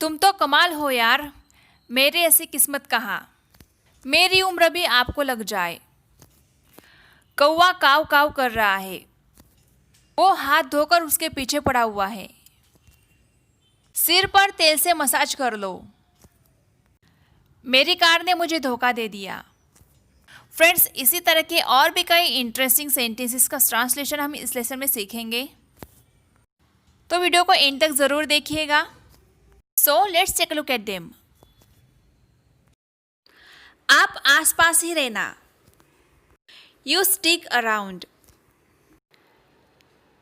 तुम तो कमाल हो यार। मेरी ऐसी किस्मत कहाँ, मेरी उम्र भी आपको लग जाए। कौवा काव काव कर रहा है, वो हाथ धोकर उसके पीछे पड़ा हुआ है। सिर पर तेल से मसाज कर लो, मेरी कार ने मुझे धोखा दे दिया। फ्रेंड्स, इसी तरह के और भी कई इंटरेस्टिंग सेंटेंसेस का ट्रांसलेशन हम इस लेसन में सीखेंगे, तो वीडियो को एंड तक ज़रूर देखिएगा। So let's take a look at them. आप आसपास ही रहना, you stick around,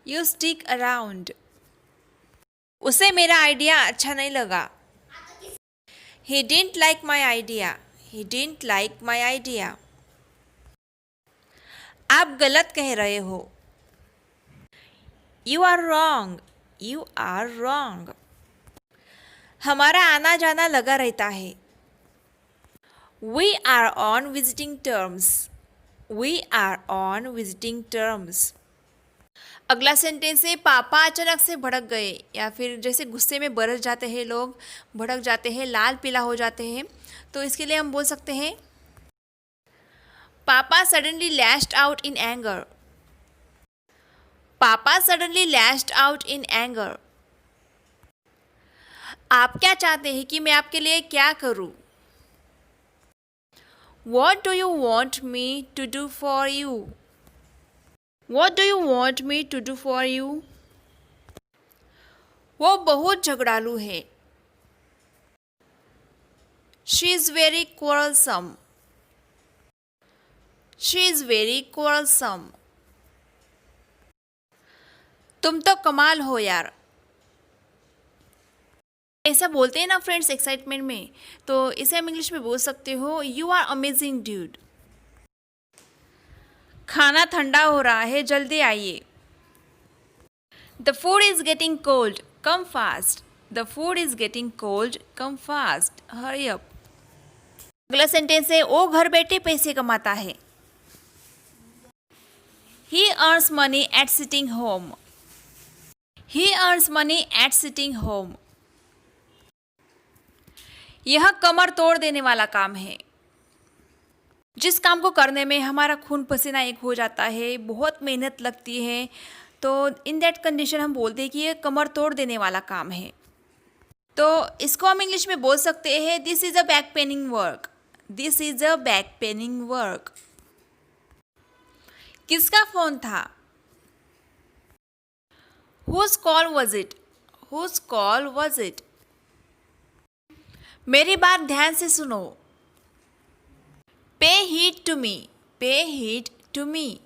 you stick around. उसे मेरा आइडिया अच्छा नहीं लगा, he didn't like my idea, he didn't like my idea. आप गलत कह रहे हो, you are wrong, you are wrong. हमारा आना जाना लगा रहता है, we are on visiting terms, we are on visiting terms. अगला सेंटेंस है पापा अचानक से भड़क गए, या फिर जैसे गुस्से में बरस जाते हैं लोग, भड़क जाते हैं, लाल पीला हो जाते हैं, तो इसके लिए हम बोल सकते हैं पापा suddenly lashed out in anger, पापा suddenly lashed out in anger. आप क्या चाहते हैं कि मैं आपके लिए क्या करूं? What do you want me to do for you? What do you want me to do for you? वो बहुत झगड़ालू है, She is very quarrelsome, She is very quarrelsome. तुम तो कमाल हो यार। ऐसा बोलते हैं ना फ्रेंड्स एक्साइटमेंट में, तो इसे हम इंग्लिश में बोल सकते हो यू आर अमेजिंग ड्यूड। खाना ठंडा हो रहा है, जल्दी आइए। The food is getting cold, come fast, the food is getting cold, come fast, hurry up. अगला सेंटेंस है वो घर बैठे पैसे कमाता है, ही earns money at sitting home, he earns money at sitting home. यह कमर तोड़ देने वाला काम है, जिस काम को करने में हमारा खून पसीना एक हो जाता है, बहुत मेहनत लगती है, तो इन दैट कंडीशन हम बोलते हैं कि ये कमर तोड़ देने वाला काम है। तो इसको हम इंग्लिश में बोल सकते हैं this is a back paining work, this is a back paining work. किसका फोन था? Whose call was it, whose call was it. मेरी बात ध्यान से सुनो, पे हीड टू मी, पे हीड टू मी।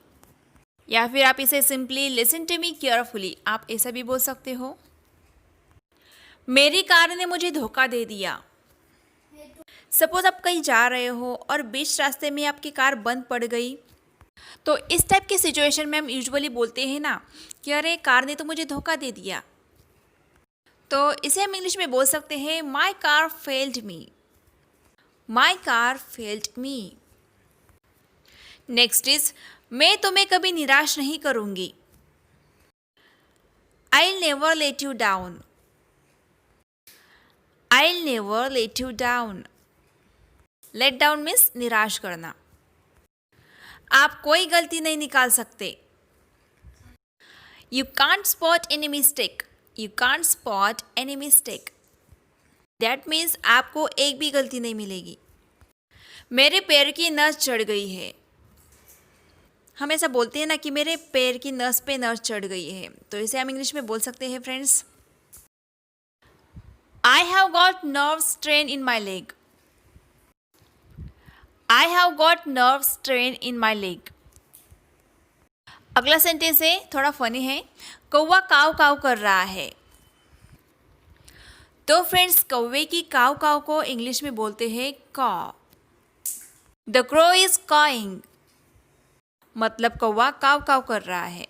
या फिर आप इसे simply listen to me carefully, आप ऐसा भी बोल सकते हो। मेरी कार ने मुझे धोखा दे दिया। सपोज आप कहीं जा रहे हो और बीच रास्ते में आपकी कार बंद पड़ गई, तो इस टाइप की सिचुएशन में हम यूजुअली बोलते हैं ना कि अरे कार ने तो मुझे धोखा दे दिया, तो इसे हम इंग्लिश में बोल सकते हैं my car failed me, my car failed me. Next is मैं तुम्हें कभी निराश नहीं करूंगी, I'll never let you down, I'll never let you down. Let down means निराश करना। आप कोई गलती नहीं निकाल सकते, You can't spot any mistake, You can't spot any mistake. That means आपको एक भी गलती नहीं मिलेगी। मेरे पैर की नस चढ़ गई है, हम ऐसा बोलते हैं ना कि मेरे पैर की नस पे नस चढ़ गई है, तो इसे हम इंग्लिश में बोल सकते हैं friends I have got nerve strain in my leg, I have got nerve strain in my leg. अगला सेंटेंस है थोड़ा फनी है, कौवा काव काव कर रहा है। तो फ्रेंड्स कौवे की काव काव को इंग्लिश में बोलते हैं कॉ। द क्रो इज कॉइंग, मतलब कौवा काव काव कर रहा है।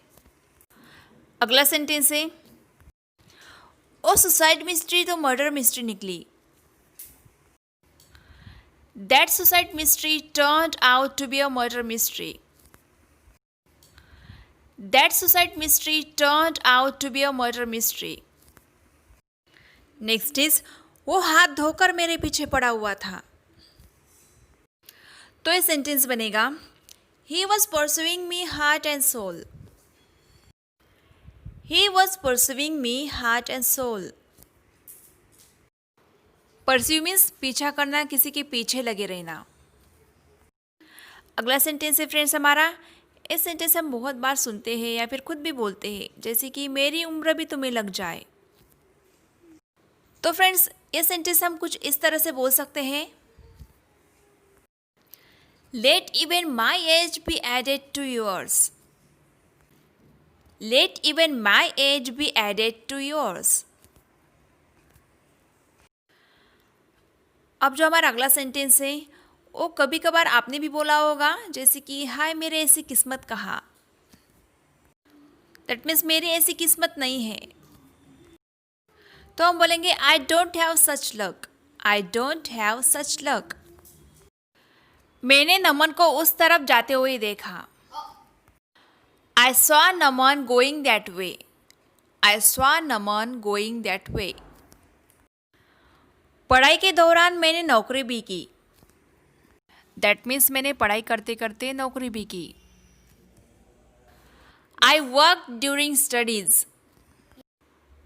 अगला सेंटेंस है ओ सुसाइड मिस्ट्री तो मर्डर मिस्ट्री निकली, that suicide mystery turned out to be a murder mystery, that suicide mystery turned out to be a murder mystery. Next is वो हाथ धोकर मेरे पीछे पड़ा हुआ था। तो ये सेंटेंस बनेगा he was pursuing me heart and soul. He was pursuing me heart and soul. Pursue means पीछा करना, किसी के पीछे लगे रहना। अगला सेंटेंस है फ्रेंड्स हमारा, इस सेंटेंस हम बहुत बार सुनते हैं या फिर खुद भी बोलते हैं, जैसे कि मेरी उम्र भी तुम्हें लग जाए। तो फ्रेंड्स ये सेंटेंस हम कुछ इस तरह से बोल सकते हैं, let even my age be added to yours. Let even my age be added to yours. अब जो हमारा अगला सेंटेंस है वो कभी कभार आपने भी बोला होगा, जैसे कि हाय मेरे ऐसी किस्मत कहा। दैट मीन्स मेरी ऐसी किस्मत नहीं है। तो हम बोलेंगे I don't have such luck. I don't have such luck. मैंने नमन को उस तरफ जाते हुए देखा। I saw Naman going that way. I saw Naman going that way. पढ़ाई के दौरान मैंने नौकरी भी की। दैट मीन्स मैंने पढ़ाई करते करते नौकरी भी की। I work during studies.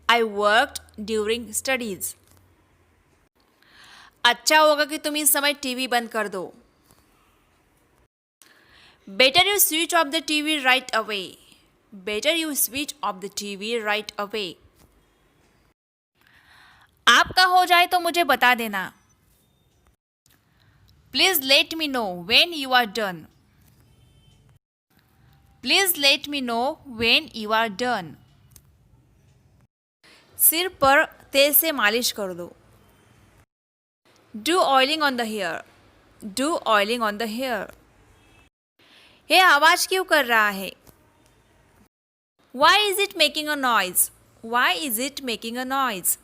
I worked during studies. अच्छा होगा कि तुम इस समय टीवी बंद कर दो। Better you switch off the TV right away. Better you switch off the TV right away. आपका हो जाए तो मुझे बता देना। Please let me know when you are done. Please let me know when you are done. सिर पर तेल से मालिश कर दो। Do oiling on the hair. Do oiling on the hair. ये आवाज क्यों कर रहा है? Why is it making a noise? Why is it making a noise?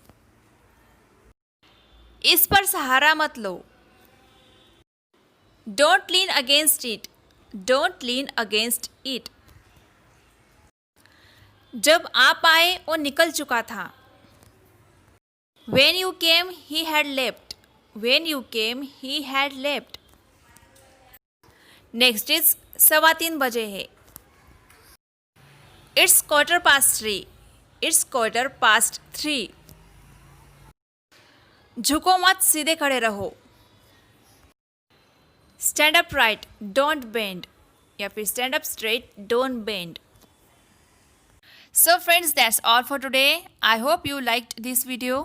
इस पर सहारा मत लो। Don't lean against it. Don't lean against it. जब आप आए वो निकल चुका था। When you came, he had left. When you came, he had left. Next is 3:15 बजे है। It's 3:15. It's 3:15. झुको मत, सीधे खड़े रहो। Stand up right, don't bend. या फिर stand up straight, don't bend. So friends, that's all for today. I hope you liked this video.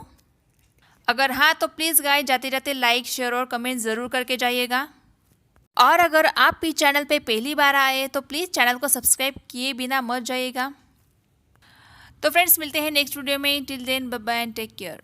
अगर हाँ तो प्लीज़ गाइस जाते जाते लाइक, शेयर और कमेंट ज़रूर करके जाइएगा। और अगर आप भी चैनल पे पहली बार आए तो प्लीज़ चैनल को सब्सक्राइब किए बिना मत जाइएगा। तो फ्रेंड्स मिलते हैं नेक्स्ट वीडियो में। Till then bye bye and take care.